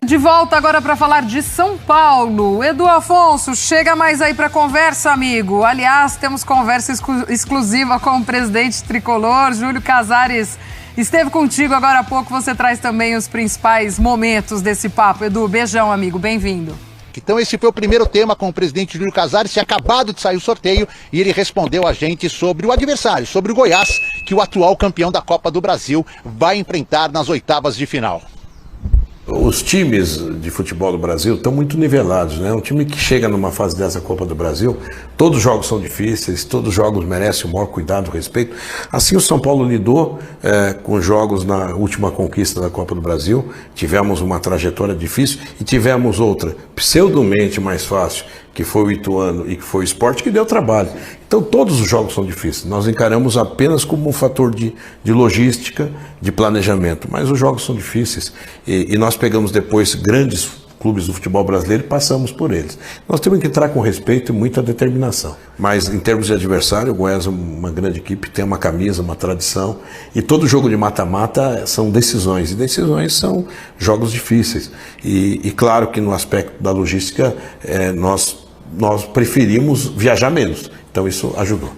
De volta agora para falar de São Paulo. Edu Afonso, chega mais aí para conversa, amigo. Aliás, temos conversa exclusiva com o presidente tricolor, Júlio Casares. Esteve contigo agora há pouco, você traz também os principais momentos desse papo. Edu, beijão, amigo, bem-vindo. Então esse foi o primeiro tema com o presidente Júlio Casares, tinha acabado de sair o sorteio e ele respondeu a gente sobre o adversário, sobre o Goiás, que o atual campeão da Copa do Brasil vai enfrentar nas oitavas de final. Os times de futebol do Brasil estão muito nivelados, né? Um time que chega numa fase dessa Copa do Brasil, todos os jogos são difíceis, todos os jogos merecem o maior cuidado, respeito. Assim o São Paulo lidou com jogos na última conquista da Copa do Brasil. Tivemos uma trajetória difícil e tivemos outra pseudomente mais fácil, que foi o Ituano e que foi o Sport, que deu trabalho. Então todos os jogos são difíceis, nós encaramos apenas como um fator de logística, de planejamento, mas os jogos são difíceis e nós pegamos depois grandes clubes do futebol brasileiro e passamos por eles. Nós temos que entrar com respeito e muita determinação, mas em termos de adversário, o Goiás é uma grande equipe, tem uma camisa, uma tradição, e todo jogo de mata-mata são decisões, e decisões são jogos difíceis, e claro que no aspecto da logística nós preferimos viajar menos, então isso ajudou.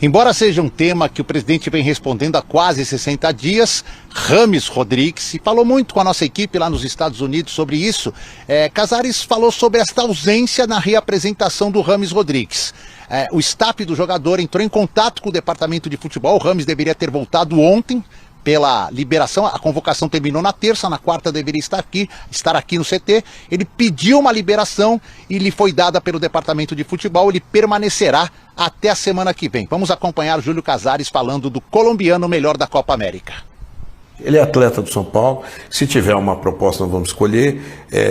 Embora seja um tema que o presidente vem respondendo há quase 60 dias, Rames Rodrigues, e falou muito com a nossa equipe lá nos Estados Unidos sobre isso, Casares falou sobre esta ausência na reapresentação do Rames Rodrigues. O staff do jogador entrou em contato com o departamento de futebol, o Rames deveria ter voltado ontem, pela liberação, a convocação terminou na terça, na quarta deveria estar aqui no CT, ele pediu uma liberação e lhe foi dada pelo departamento de futebol, ele permanecerá até a semana que vem. Vamos acompanhar o Júlio Casares falando do colombiano melhor da Copa América. Ele é atleta do São Paulo, se tiver uma proposta nós vamos escolher,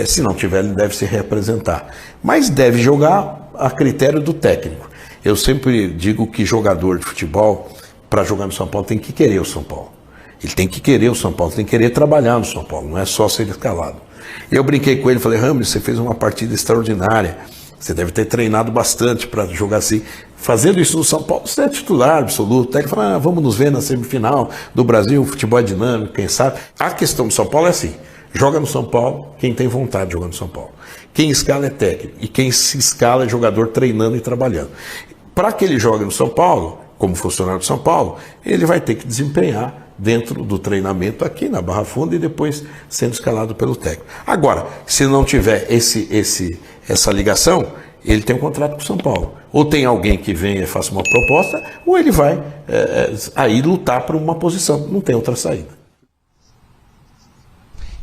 se não tiver ele deve se reapresentar, mas deve jogar a critério do técnico. Eu sempre digo que jogador de futebol, para jogar no São Paulo, tem que querer o São Paulo. Ele tem que querer o São Paulo, tem que querer trabalhar no São Paulo, não é só ser escalado. Eu brinquei com ele, falei, Rames, você fez uma partida extraordinária, você deve ter treinado bastante para jogar assim. Fazendo isso no São Paulo, você é titular absoluto. Aí ele falou, vamos nos ver na semifinal do Brasil, o futebol é dinâmico, quem sabe. A questão do São Paulo é assim, joga no São Paulo quem tem vontade de jogar no São Paulo. Quem escala é técnico, e quem se escala é jogador treinando e trabalhando. Para que ele jogue no São Paulo, como funcionário do São Paulo, ele vai ter que desempenhar dentro do treinamento aqui na Barra Funda e depois sendo escalado pelo técnico. Agora, se não tiver essa ligação, ele tem um contrato com o São Paulo. Ou tem alguém que venha e faça uma proposta, ou ele vai aí lutar por uma posição. Não tem outra saída.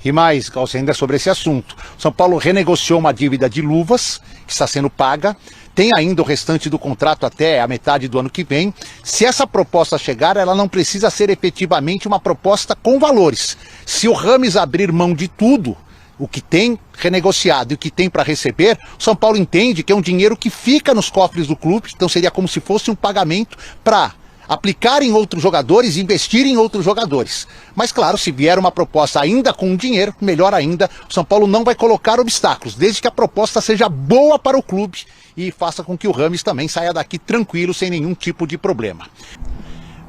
E mais, Calci, ainda sobre esse assunto. São Paulo renegociou uma dívida de luvas, que está sendo paga. Tem ainda o restante do contrato até a metade do ano que vem. Se essa proposta chegar, ela não precisa ser efetivamente uma proposta com valores. Se o Rames abrir mão de tudo, o que tem renegociado e o que tem para receber, o São Paulo entende que é um dinheiro que fica nos cofres do clube, então seria como se fosse um pagamento para aplicar em outros jogadores, investir em outros jogadores. Mas claro, se vier uma proposta ainda com dinheiro, melhor ainda, o São Paulo não vai colocar obstáculos, desde que a proposta seja boa para o clube e faça com que o Rames também saia daqui tranquilo, sem nenhum tipo de problema.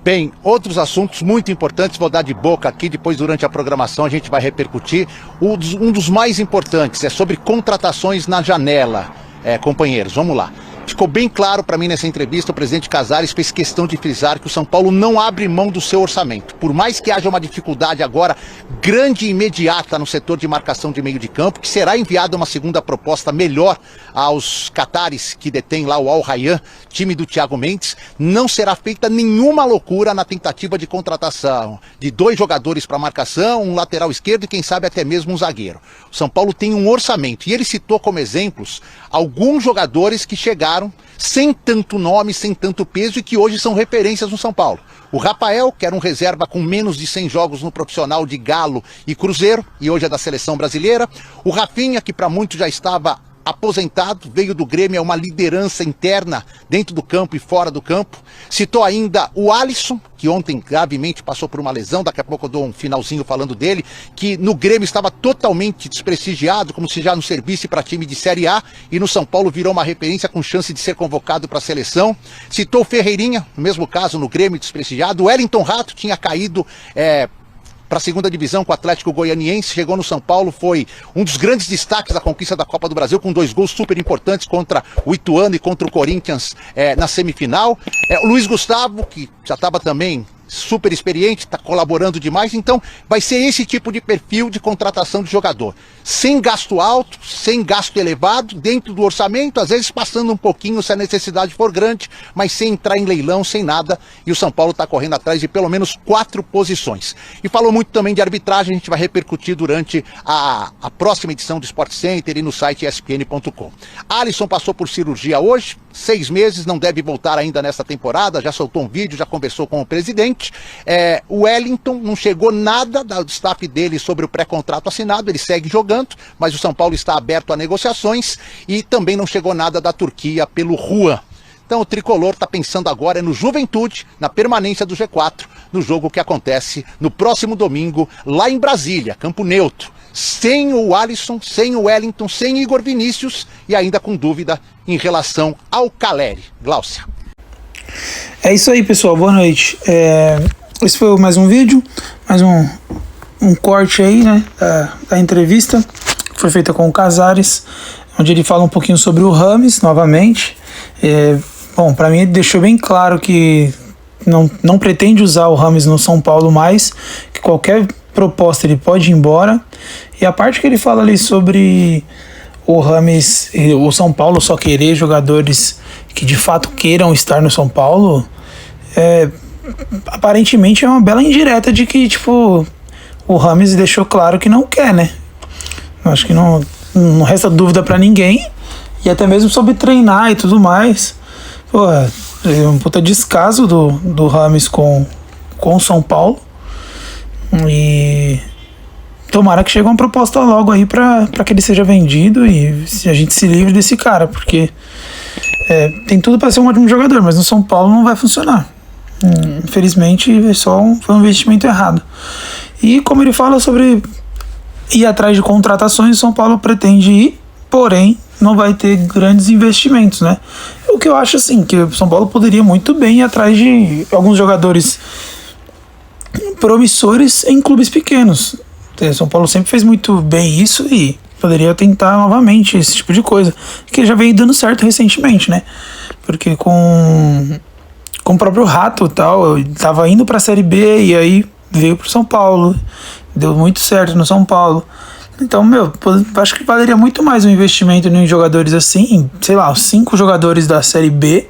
Bem, outros assuntos muito importantes, vou dar de boca aqui, depois durante a programação a gente vai repercutir. Um dos mais importantes é sobre contratações na janela, companheiros, vamos lá. Ficou bem claro para mim nessa entrevista, o presidente Casares fez questão de frisar que o São Paulo não abre mão do seu orçamento. Por mais que haja uma dificuldade agora grande e imediata no setor de marcação de meio de campo, que será enviada uma segunda proposta melhor aos catares que detêm lá o Al Rayyan, time do Thiago Mendes, não será feita nenhuma loucura na tentativa de contratação de 2 jogadores para marcação, um lateral esquerdo e quem sabe até mesmo um zagueiro. O São Paulo tem um orçamento e ele citou como exemplos alguns jogadores que chegaram sem tanto nome, sem tanto peso e que hoje são referências no São Paulo. O Rafael, que era um reserva com menos de 100 jogos no profissional de Galo e Cruzeiro e hoje é da seleção brasileira. O Rafinha, que para muitos já estava aposentado, veio do Grêmio, é uma liderança interna dentro do campo e fora do campo. Citou ainda o Alisson, que ontem gravemente passou por uma lesão, daqui a pouco eu dou um finalzinho falando dele, que no Grêmio estava totalmente desprestigiado, como se já não servisse para time de Série A, e no São Paulo virou uma referência com chance de ser convocado para a seleção. Citou o Ferreirinha, no mesmo caso no Grêmio desprestigiado. O Wellington Rato tinha caído para a segunda divisão com o Atlético Goianiense, chegou no São Paulo, foi um dos grandes destaques da conquista da Copa do Brasil, com 2 gols super importantes contra o Ituano e contra o Corinthians na semifinal. O Luiz Gustavo, que já estava também super experiente, está colaborando demais, então vai ser esse tipo de perfil de contratação de jogador. Sem gasto alto, sem gasto elevado, dentro do orçamento, às vezes passando um pouquinho se a necessidade for grande, mas sem entrar em leilão, sem nada, e o São Paulo está correndo atrás de pelo menos 4 posições. E falou muito também de arbitragem, a gente vai repercutir durante a próxima edição do Sport Center e no site espn.com. Alisson passou por cirurgia hoje, 6 meses, não deve voltar ainda nesta temporada, já soltou um vídeo, já conversou com o presidente. O Wellington, não chegou nada do staff dele sobre o pré-contrato assinado, ele segue jogando, mas o São Paulo está aberto a negociações, e também não chegou nada da Turquia pelo Juan. Então o Tricolor está pensando agora no Juventude, na permanência do G4, no jogo que acontece no próximo domingo, lá em Brasília, Campo Neutro. Sem o Alisson, sem o Wellington, sem Igor Vinícius, e ainda com dúvida em relação ao Caleri. Gláucia. É isso aí, pessoal, boa noite. Esse foi mais um vídeo, mais um corte aí, né, da entrevista que foi feita com o Casares, onde ele fala um pouquinho sobre o Rames novamente. Bom, para mim ele deixou bem claro que não pretende usar o Rames no São Paulo mais, que qualquer proposta ele pode ir embora. E a parte que ele fala ali sobre o Rames, o São Paulo só querer jogadores que de fato queiram estar no São Paulo, aparentemente é uma bela indireta de que, tipo, o Rames deixou claro que não quer, né? Acho que não resta dúvida pra ninguém, e até mesmo sobre treinar e tudo mais. Pô, é um puta descaso do Rames com o São Paulo, e tomara que chegue uma proposta logo aí pra que ele seja vendido e a gente se livre desse cara, porque tem tudo para ser um ótimo jogador, mas no São Paulo não vai funcionar. Infelizmente foi um investimento errado. E como ele fala sobre ir atrás de contratações, o São Paulo pretende ir, porém não vai ter grandes investimentos, né? O que eu acho assim, que o São Paulo poderia muito bem ir atrás de alguns jogadores promissores em clubes pequenos. O São Paulo sempre fez muito bem isso e poderia tentar novamente esse tipo de coisa, que já veio dando certo recentemente, né? Porque com o próprio Rato e tal, ele tava indo pra Série B e aí veio pro São Paulo, deu muito certo no São Paulo. Então, acho que valeria muito mais um investimento em jogadores assim, sei lá, 5 jogadores da Série B,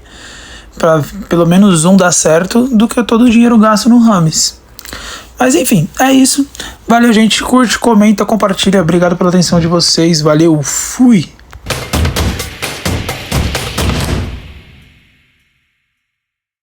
pra pelo menos um dar certo, do que todo o dinheiro gasto no Rames. Mas enfim, é isso. Valeu, gente. Curte, comenta, compartilha. Obrigado pela atenção de vocês. Valeu, fui!